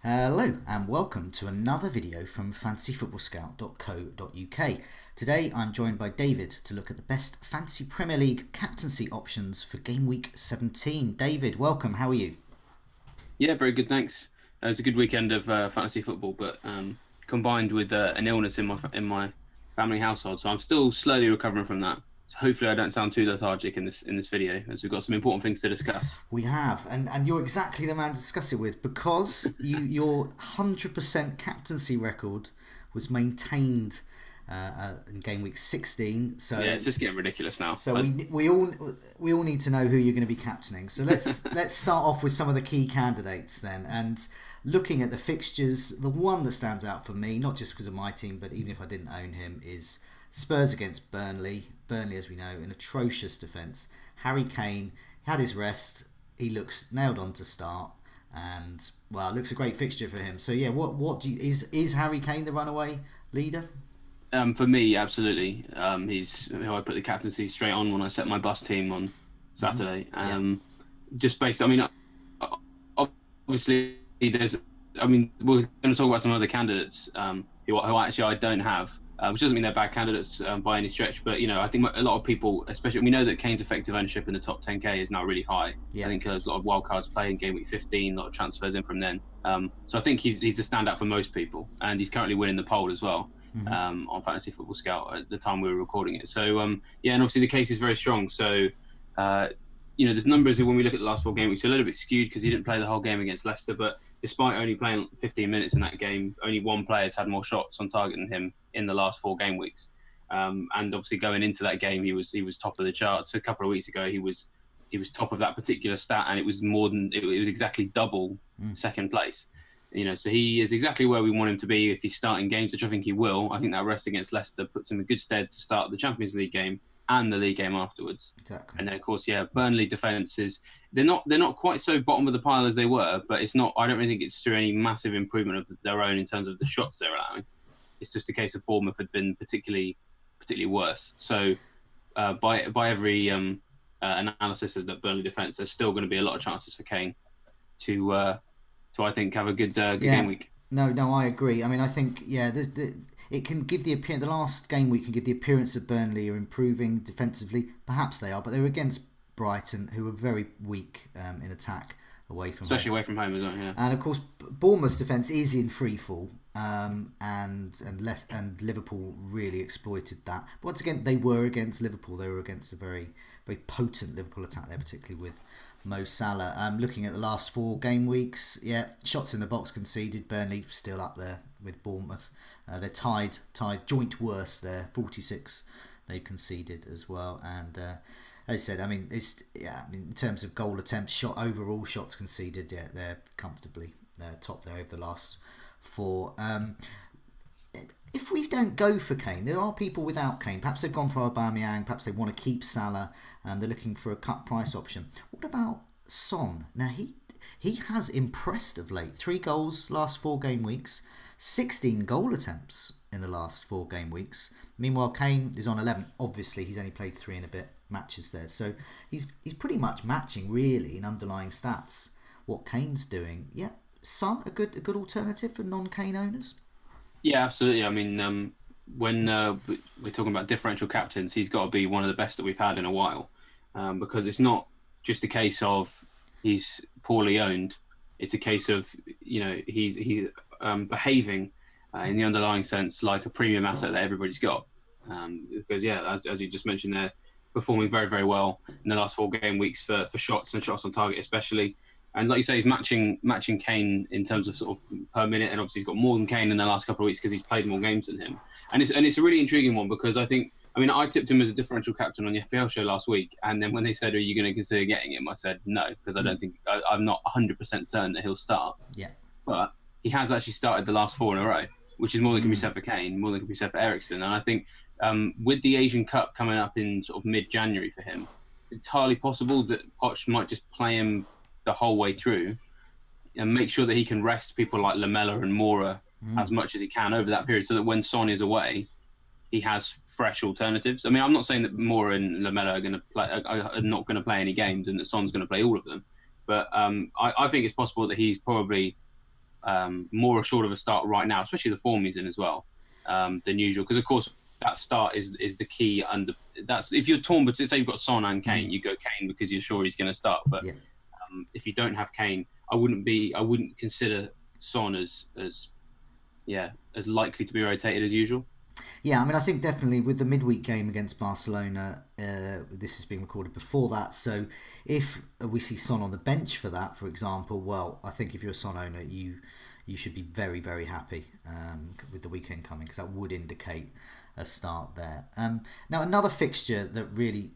Hello and welcome to another video from fantasyfootballscout.co.uk. Today I'm joined by David to look at the best Fantasy Premier League captaincy options for game week 17. David, welcome, how are you? Yeah, very good, thanks. It was a good weekend of fantasy football, but combined with an illness in my family household, so I'm still slowly recovering from that. So hopefully I don't sound too lethargic in this video, as we've got some important things to discuss. We have, and you're exactly the man to discuss it with because your 100% captaincy record was maintained in game week 16. So Yeah, it's just getting ridiculous now. So we all need to know who you're going to be captaining. So let's start off with some of the key candidates then. And looking at the fixtures, the one that stands out for me, not just because of my team, but even if I didn't own him, is Spurs against Burnley. Burnley, as we know, an atrocious defence. Harry Kane had his rest. He looks nailed on to start, and well, it looks a great fixture for him. So yeah, what do you, is Harry Kane the runaway leader? For me, absolutely. He's who I put the captaincy straight on when I set my bus team on Saturday. Just based, I mean, obviously there's, I mean, we're going to talk about some other candidates who actually I don't have, which doesn't mean they're bad candidates by any stretch. But I think a lot of people, especially we know that Kane's effective ownership in the top 10k is now really high. Yeah. I think there's a lot of wild cards playing game week 15, a lot of transfers in from then. So I think he's the standout for most people, and he's currently winning the poll as well. On Fantasy Football Scout at the time we were recording it. So and obviously the case is very strong. So there's numbers when we look at the last four games, which are a little bit skewed because he didn't play the whole game against Leicester. But despite only playing 15 minutes in that game, only one player's had more shots on target than him in the last four game weeks. And obviously going into that game, he was top of the charts. A couple of weeks ago, he was top of that particular stat, and it was exactly double second place. So he is exactly where we want him to be if he's starting games, which I think he will. I think that rest against Leicester puts him in good stead to start the Champions League game and the league game afterwards. Exactly. And then, of course, Burnley defences, they're not quite so bottom of the pile as they were, but it's not. I don't really think it's through any massive improvement of their own in terms of the shots they're allowing. It's just a case of Bournemouth had been particularly worse. So by every analysis of the Burnley defence, there's still going to be a lot of chances for Kane to I think have a good game week. No, I agree. I mean, I think it can give the appearance. The last game week can give the appearance that Burnley are improving defensively. Perhaps they are, but they were against Brighton, who were very weak in attack away from especially away from home as well. Yeah, and of course Bournemouth's defence is in free fall, and Liverpool really exploited that. But once again, they were against Liverpool. They were against a very potent Liverpool attack there, particularly with Mo Salah. Looking at the last four game weeks, shots in the box conceded. Burnley still up there with Bournemouth. They're tied joint worst there, 46 they've conceded as well. And as I said, I mean, in terms of goal attempts, overall shots conceded, they're comfortably top there over the last four. If we don't go for Kane, there are people without Kane. Perhaps they've gone for Aubameyang. Perhaps they want to keep Salah, and they're looking for a cut price option. What about Son? Now he has impressed of late. 3 goals last 4 game weeks, 16 goal attempts in the last 4 game weeks. Meanwhile, Kane is on 11. Obviously, he's only played 3 and a bit matches there, so he's pretty much matching really in underlying stats what Kane's doing. Yeah, Son a good alternative for non-Kane owners. Yeah, absolutely. I mean, when we're talking about differential captains, he's got to be one of the best that we've had in a while, because it's not just a case of he's poorly owned. It's a case of he's behaving in the underlying sense like a premium asset that everybody's got. Because as you just mentioned there, performing very, very well in the last 4 game weeks for shots and shots on target especially. And like you say, he's matching Kane in terms of sort of per minute, and obviously he's got more than Kane in the last couple of weeks because he's played more games than him. And it's a really intriguing one because I tipped him as a differential captain on the FPL show last week, and then when they said, "Are you going to consider getting him?" I said no because I don't think I'm not 100% certain that he'll start. Yeah, but he has actually started the last 4 in a row, which is more than can be said for Kane, more than can be said for Eriksen. And I think with the Asian Cup coming up in sort of mid-January for him, entirely possible that Poch might just play him the whole way through and make sure that he can rest people like Lamela and Moura as much as he can over that period, so that when Son is away, he has fresh alternatives. I mean, I'm not saying that Moura and Lamela are not going to play any games and that Son's going to play all of them, but I think it's possible that he's probably more assured of a start right now, especially the form he's in as well, than usual. Because of course that start is the key. That's if you're torn, but say you've got Son and Kane, you go Kane because you're sure he's going to start. But Yeah. if you don't have Kane, I wouldn't consider Son as likely to be rotated as usual. Yeah, I mean, I think definitely with the midweek game against Barcelona, this is being recorded before that. So if we see Son on the bench for that, for example, well, I think if you're a Son owner, you should be very, very happy with the weekend coming, because that would indicate a start there. Now, another fixture that really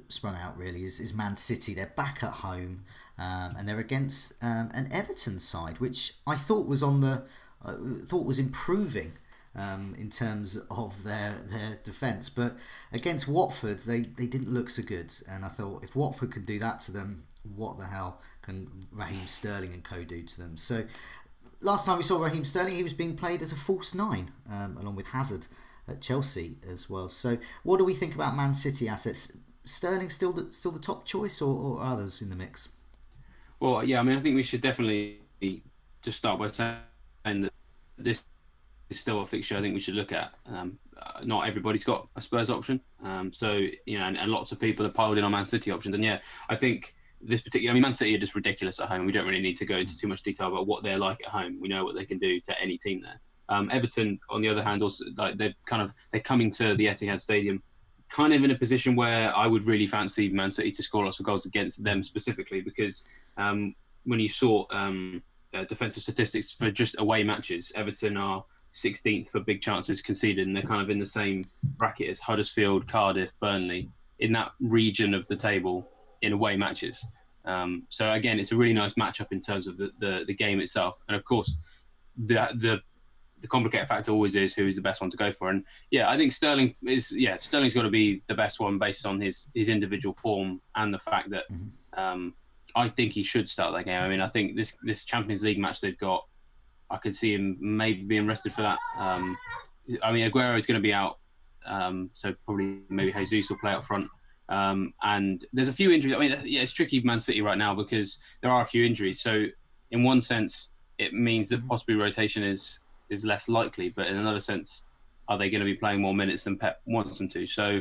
sprung out really is Man City. They're back at home, and they're against an Everton side, which I thought was was improving in terms of their defence, but against Watford they didn't look so good, and I thought if Watford can do that to them, what the hell can Raheem Sterling and co do to them? So last time we saw Raheem Sterling, he was being played as a false nine, along with Hazard at Chelsea as well. So what do we think about Man City assets? Sterling still the top choice, or others in the mix? Well, yeah, I mean, I think we should definitely just start by saying that this is still a fixture I think we should look at. Not everybody's got a Spurs option, so and lots of people have piled in on Man City options. And yeah, I think this particular, I mean, Man City are just ridiculous at home. We don't really need to go into too much detail about what they're like at home. We know what they can do to any team there. Everton, on the other hand, also like they're coming to the Etihad Stadium, kind of in a position where I would really fancy Man City to score lots of goals against them specifically, because when you saw defensive statistics for just away matches, Everton are 16th for big chances conceded, and they're kind of in the same bracket as Huddersfield, Cardiff, Burnley, in that region of the table in away matches. So again, it's a really nice matchup in terms of the game itself, and of course the complicated factor always is who is the best one to go for. And yeah, I think Sterling's got to be the best one based on his individual form and the fact that I think he should start that game. I mean, I think this Champions League match they've got, I could see him maybe being rested for that. I mean, Aguero is going to be out, so probably maybe Jesus will play up front. And there's a few injuries. I mean, yeah, it's tricky Man City right now because there are a few injuries. So in one sense, it means that possibly rotation is less likely, but in another sense, are they going to be playing more minutes than Pep wants them to? So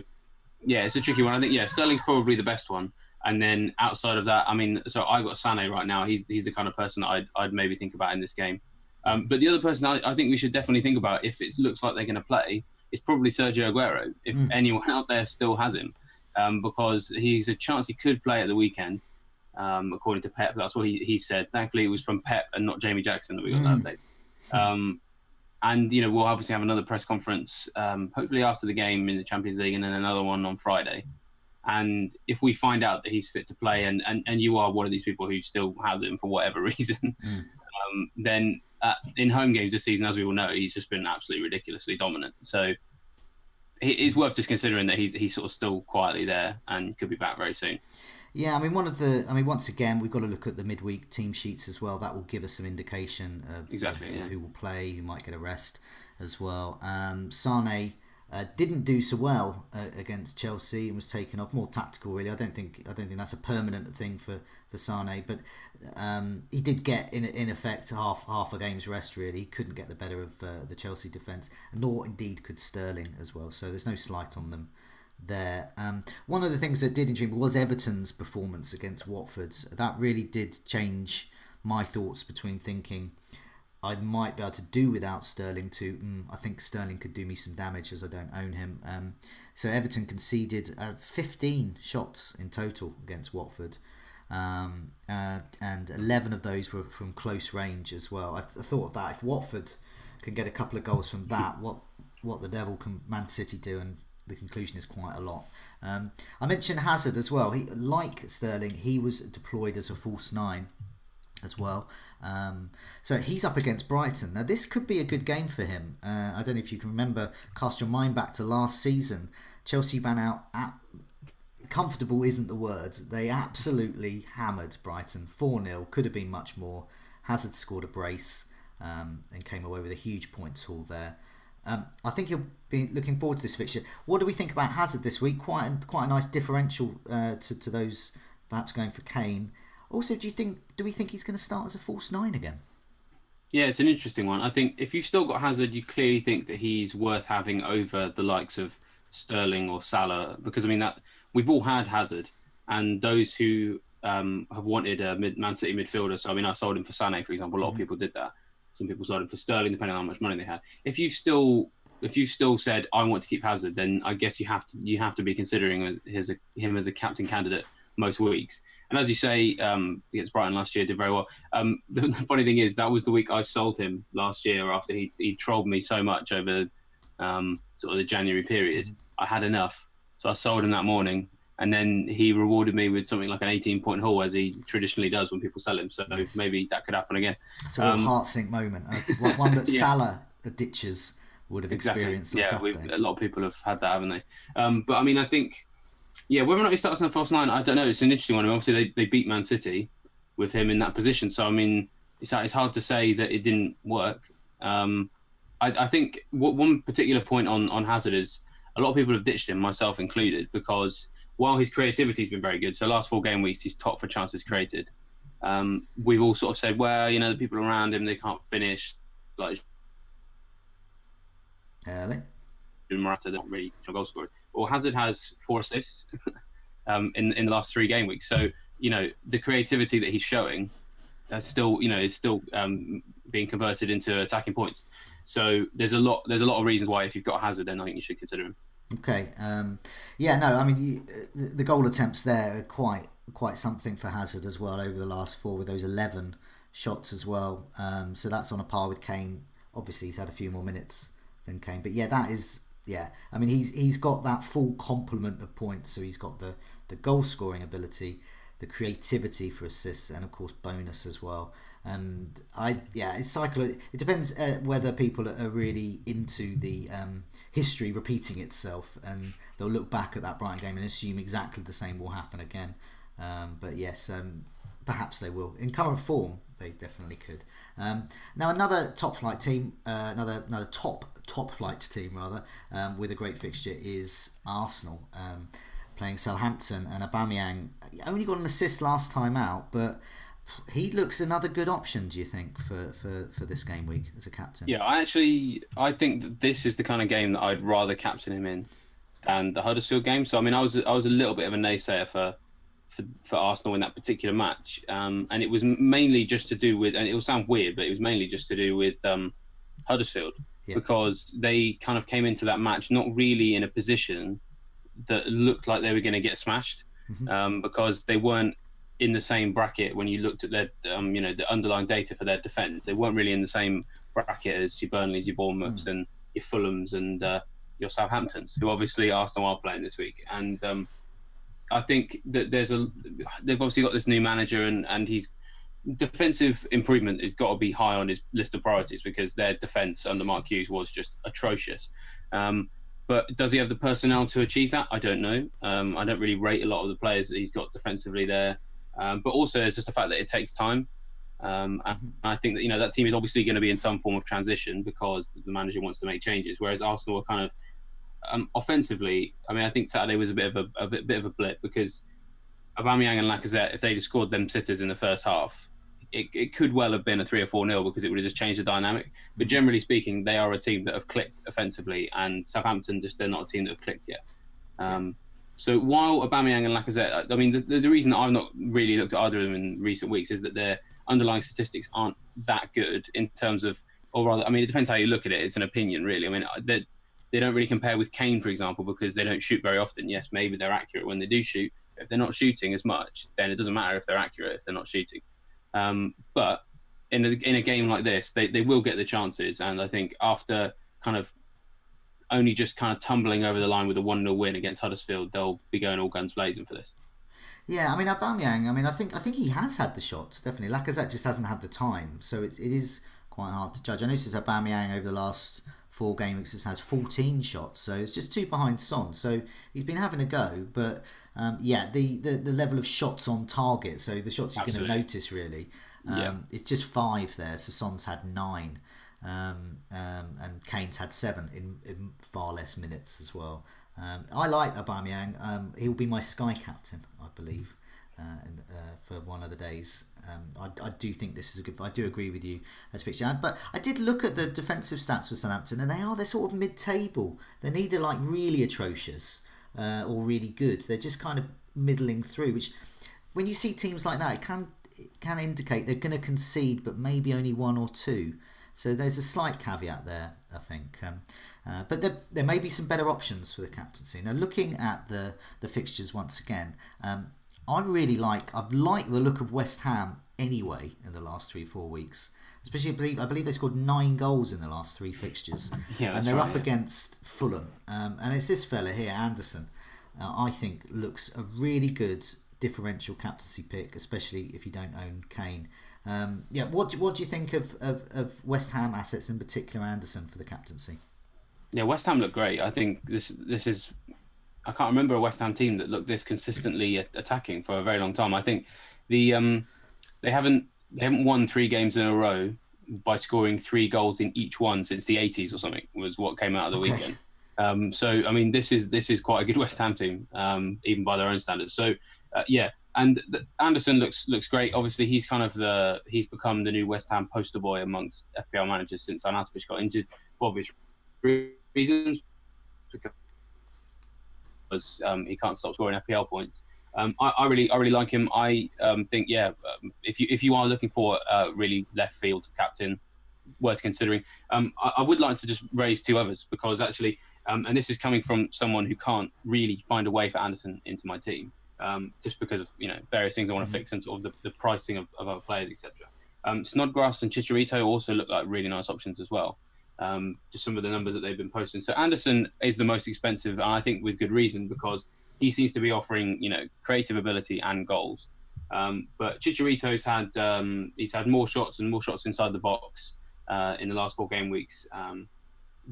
yeah, it's a tricky one. I think Sterling's probably the best one. And then outside of that, I mean, so I got Sané right now. He's the kind of person that I'd maybe think about in this game. But the other person I think we should definitely think about, if it looks like they're going to play, is probably Sergio Aguero, if anyone out there still has him, because he's a chance he could play at the weekend, according to Pep. That's what he said. Thankfully, it was from Pep and not Jamie Jackson that we got that update. And we'll obviously have another press conference, hopefully after the game in the Champions League, and then another one on Friday. And if we find out that he's fit to play, and you are one of these people who still has him for whatever reason, then in home games this season, as we all know, he's just been absolutely ridiculously dominant. So it's worth just considering that he's sort of still quietly there and could be back very soon. Yeah, I mean, once again, we've got to look at the midweek team sheets as well. That will give us some indication of who will play, who might get a rest as well. Sane didn't do so well against Chelsea and was taken off. More tactical, really. I don't think that's a permanent thing for Sane, but he did get in effect half a game's rest. Really, he couldn't get the better of the Chelsea defence, nor indeed could Sterling as well. So there's no slight on them there. One of the things that did intrigue me was Everton's performance against Watford. That really did change my thoughts between thinking I might be able to do without Sterling to I think Sterling could do me some damage as I don't own him. So Everton conceded 15 shots in total against Watford, and 11 of those were from close range as well. I thought that if Watford can get a couple of goals from that, what the devil can Man City do? And the conclusion is quite a lot. I mentioned Hazard as well. He, like Sterling, he was deployed as a false nine as well. So he's up against Brighton. Now this could be a good game for him. I don't know if you can remember, cast your mind back to last season. Chelsea ran out comfortable isn't the word. They absolutely hammered Brighton 4-0. Could have been much more. Hazard scored a brace and came away with a huge points haul there. I think you'll be looking forward to this fixture. What do we think about Hazard this week? Quite a nice differential to those perhaps going for Kane. Also, do we think he's going to start as a false nine again? Yeah, it's an interesting one. I think if you've still got Hazard, you clearly think that he's worth having over the likes of Sterling or Salah, because I mean that we've all had Hazard, and those who have wanted a Man City midfielder. So I mean, I sold him for Sané, for example. A lot of people did that. Some people sold him for Sterling, depending on how much money they had. If you still said I want to keep Hazard, then I guess you have to be considering him as a captain candidate most weeks. And as you say, against Brighton last year, did very well. The funny thing is that was the week I sold him last year after he trolled me so much over sort of the January period. I had enough, so I sold him that morning, and then he rewarded me with something like an 18-point haul, as he traditionally does when people sell him. So Yes. maybe that could happen again. It's a real heart sink moment. One that Yeah, Salah ditches would have exactly. experienced on Yeah, Saturday. a lot of people have had that, haven't they? But I mean, I think yeah, whether or not he starts in the false nine, I don't know. It's an interesting one. I mean, obviously, they beat Man City with him in that position. So, I mean, it's hard to say that it didn't work. I think one particular point on Hazard is a lot of people have ditched him, myself included, because while his creativity has been very good, so last 4 game weeks, he's top for chances created. We've all sort of said, well, the people around him, they can't finish. Like Early. Morata, they're not really goal scorers. Well, Hazard has 4 assists in the last 3 game weeks. So the creativity that he's showing is still being converted into attacking points. So there's a lot of reasons why if you've got Hazard, then I think you should consider him. Okay. Yeah. No. I mean, the goal attempts there are quite something for Hazard as well over the last four with those 11 shots as well. So that's on a par with Kane. Obviously, he's had a few more minutes than Kane, but yeah, that is yeah. I mean, he's got that full complement of points. So he's got the goal scoring ability, the creativity for assists, and of course bonus as well. And it depends whether people are really into the history repeating itself, and they'll look back at that Brighton game and assume exactly the same will happen again. But yes, perhaps they will. In current form, they definitely could. Now another top flight team, another top flight team rather, with a great fixture is Arsenal. Playing Southampton, and Aubameyang only got an assist last time out, but he looks another good option. Do you think for this game week as a captain? Yeah, I think that this is the kind of game that I'd rather captain him in than the Huddersfield game. So I mean, I was a little bit of a naysayer for Arsenal in that particular match, and it was mainly just to do with, and it will sound weird, but it was mainly just to do with Huddersfield, Yeah. because they kind of came into that match not really in a position that looked like they were going to get smashed, because they weren't in the same bracket. When you looked at their the underlying data for their defence, they weren't really in the same bracket as your Burnleys, your Bournemouths, and your Fulhams and your Southamptons, who obviously Arsenal are playing this week. And I think that they've obviously got this new manager, and he's defensive improvement has got to be high on his list of priorities, because their defence under Mark Hughes was just atrocious. But does he have the personnel to achieve that? I don't know. I don't really rate a lot of the players that he's got defensively there. But also, it's just the fact that it takes time. And I think that that team is obviously going to be in some form of transition, because the manager wants to make changes. Whereas Arsenal are kind of offensively. I mean, I think Saturday was a bit of a blip, because Aubameyang and Lacazette, if they'd have scored them sitters in the first half, it could well have been a 3 or 4-0, because it would have just changed the dynamic. But generally speaking, they are a team that have clicked offensively, and Southampton they're not a team that have clicked yet. So while Aubameyang and Lacazette, I mean, the reason that I've not really looked at either of them in recent weeks is that their underlying statistics aren't that good in terms of, or rather, I mean, it depends how you look at it. It's an opinion, really. I mean, they don't really compare with Kane, for example, because they don't shoot very often. Yes, maybe they're accurate when they do shoot. If they're not shooting as much, then it doesn't matter if they're accurate if they're not shooting. But in a game like this, they will get the chances, and I think after kind of only just kind of tumbling over the line with a 1-0 win against Huddersfield, they'll be going all guns blazing for this. Yeah, I mean Aubameyang. I mean, I think he has had the shots definitely. Lacazette just hasn't had the time, so it is quite hard to judge. I noticed Aubameyang over the last 4 game weeks has 14 shots, so it's just 2 behind Son. So he's been having a go, but the level of shots on target, so the shots you're going to notice really, it's just 5 there. So Son's had 9. And Kane's had 7 in far less minutes as well. I like Aubameyang. He'll be my Sky captain, I believe. for one of the days. I do think this is a good. I do agree with you as fixture. But I did look at the defensive stats for Southampton, and they're sort of mid-table. They're neither like really atrocious or really good. They're just kind of middling through. Which, when you see teams like that, it can indicate they're going to concede, but maybe only one or two. So there's a slight caveat there, I think. But there may be some better options for the captaincy. Now, looking at the fixtures once again, I've liked the look of West Ham anyway in the last 3-4 weeks. Especially, I believe they scored 9 goals in the last 3 fixtures, and they're up against Fulham. And it's this fella here, Anderson. I think looks a really good differential captaincy pick, especially if you don't own Kane. What do you think of West Ham assets, in particular Anderson, for the captaincy? Yeah, West Ham look great. I think this is. I can't remember a West Ham team that looked this consistently attacking for a very long time. I think they haven't won 3 games in a row by scoring 3 goals in each one since the 80s or something, was what came out of the weekend. So I mean, this is quite a good West Ham team, even by their own standards. So and Anderson looks great. Obviously, he's become the new West Ham poster boy amongst FPL managers since Arnautovic got injured for obvious reasons, because he can't stop scoring FPL points. I really like him. I think if you are looking for a really left field captain worth considering, I would like to just raise 2 others, because actually, and this is coming from someone who can't really find a way for Anderson into my team, just because of various things I want to fix, and sort of the pricing of other players, etc. Snodgrass and Chicharito also look like really nice options as well. Just some of the numbers that they've been posting. So Anderson is the most expensive, and I think with good reason, because he seems to be offering creative ability and goals. But Chicharito's had more shots inside the box in the last 4 game weeks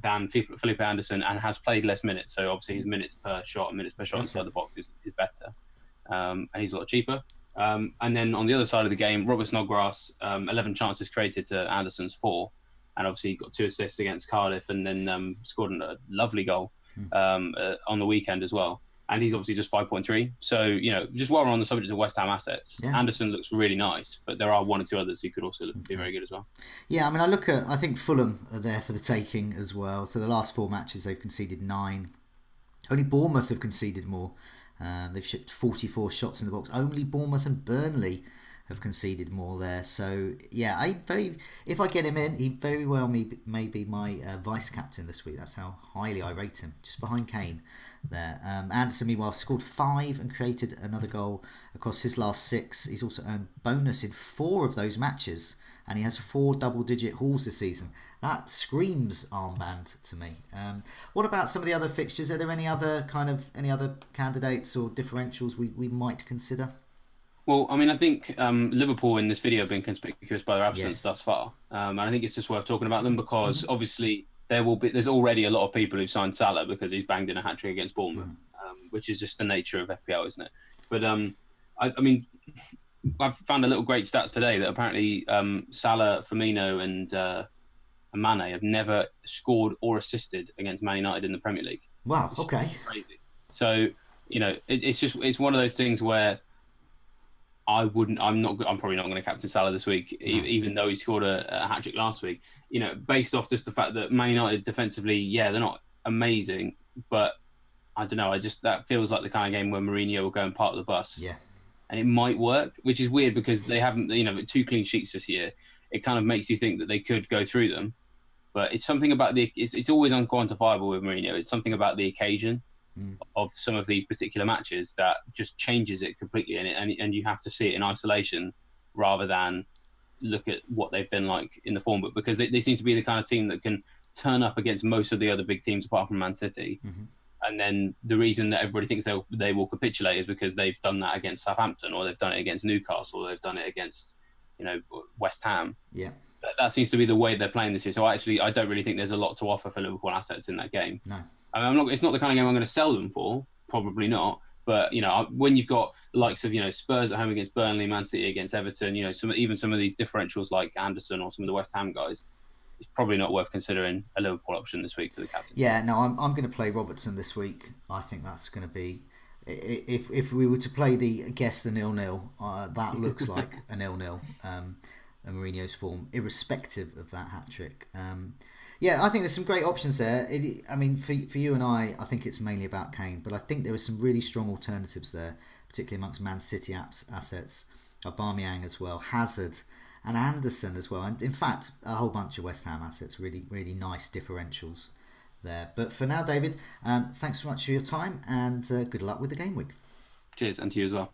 than Felipe Anderson, and has played less minutes. So obviously his minutes per shot inside the box is better, and he's a lot cheaper. And then on the other side of the game, Robert Snodgrass, 11 chances created to Anderson's 4. And obviously got 2 assists against Cardiff, and then scored a lovely goal on the weekend as well. And he's obviously just 5.3. So, just while we're on the subject of West Ham assets, Anderson looks really nice, but there are 1 or 2 others who could also be very good as well. Yeah, I mean, I think Fulham are there for the taking as well. So the last 4 matches, they've conceded 9. Only Bournemouth have conceded more. They've shipped 44 shots in the box. Only Bournemouth and Burnley have conceded more there. So if I get him in, he very well may be my vice captain this week. That's how highly I rate him, just behind Kane there. Anderson, meanwhile, scored 5 and created another goal across his last 6. He's also earned bonus in 4 of those matches, and he has 4 double-digit hauls this season. That screams armband to me. What about some of the other fixtures? Are there any other candidates or differentials we might consider? Well, I mean, I think Liverpool in this video have been conspicuous by their absence thus far, and I think it's just worth talking about them, because obviously there's already a lot of people who've signed Salah because he's banged in a hat-trick against Bournemouth, which is just the nature of FPL, isn't it? But I mean, I've found a little great stat today that apparently Salah, Firmino, and Mane have never scored or assisted against Man United in the Premier League. Wow. Okay. Crazy. So it's one of those things where I'm probably not going to captain Salah this week, even though he scored a hat-trick last week. Based off just the fact that Man United defensively, they're not amazing, but I don't know. That feels like the kind of game where Mourinho will go and park the bus. Yeah. And it might work, which is weird because they haven't, 2 clean sheets this year. It kind of makes you think that they could go through them, but it's something about it's always unquantifiable with Mourinho. It's something about the occasion of some of these particular matches that just changes it completely, and you have to see it in isolation rather than look at what they've been like in the form book, because they seem to be the kind of team that can turn up against most of the other big teams apart from Man City. And then the reason that everybody thinks they will capitulate is because they've done that against Southampton, or they've done it against Newcastle, or they've done it against West Ham. Yeah, that seems to be the way they're playing this year. So I don't really think there's a lot to offer for Liverpool assets in that game. No, it's not the kind of game I'm going to sell them for. Probably not. But when you've got the likes of Spurs at home against Burnley, Man City against Everton, some of these differentials like Anderson or some of the West Ham guys, it's probably not worth considering a Liverpool option this week for the captain. Yeah, no, I'm going to play Robertson this week. I think that's going to be if we were to play the guess the 0-0, that looks like a 0-0. And Mourinho's form, irrespective of that hat trick. Yeah, I think there's some great options there. I mean, for you and I think it's mainly about Kane, but I think there are some really strong alternatives there, particularly amongst Man City assets, Aubameyang as well, Hazard, and Anderson as well, and in fact a whole bunch of West Ham assets. Really, really nice differentials there. But for now, David, thanks so much for your time, and good luck with the game week. Cheers, and to you as well.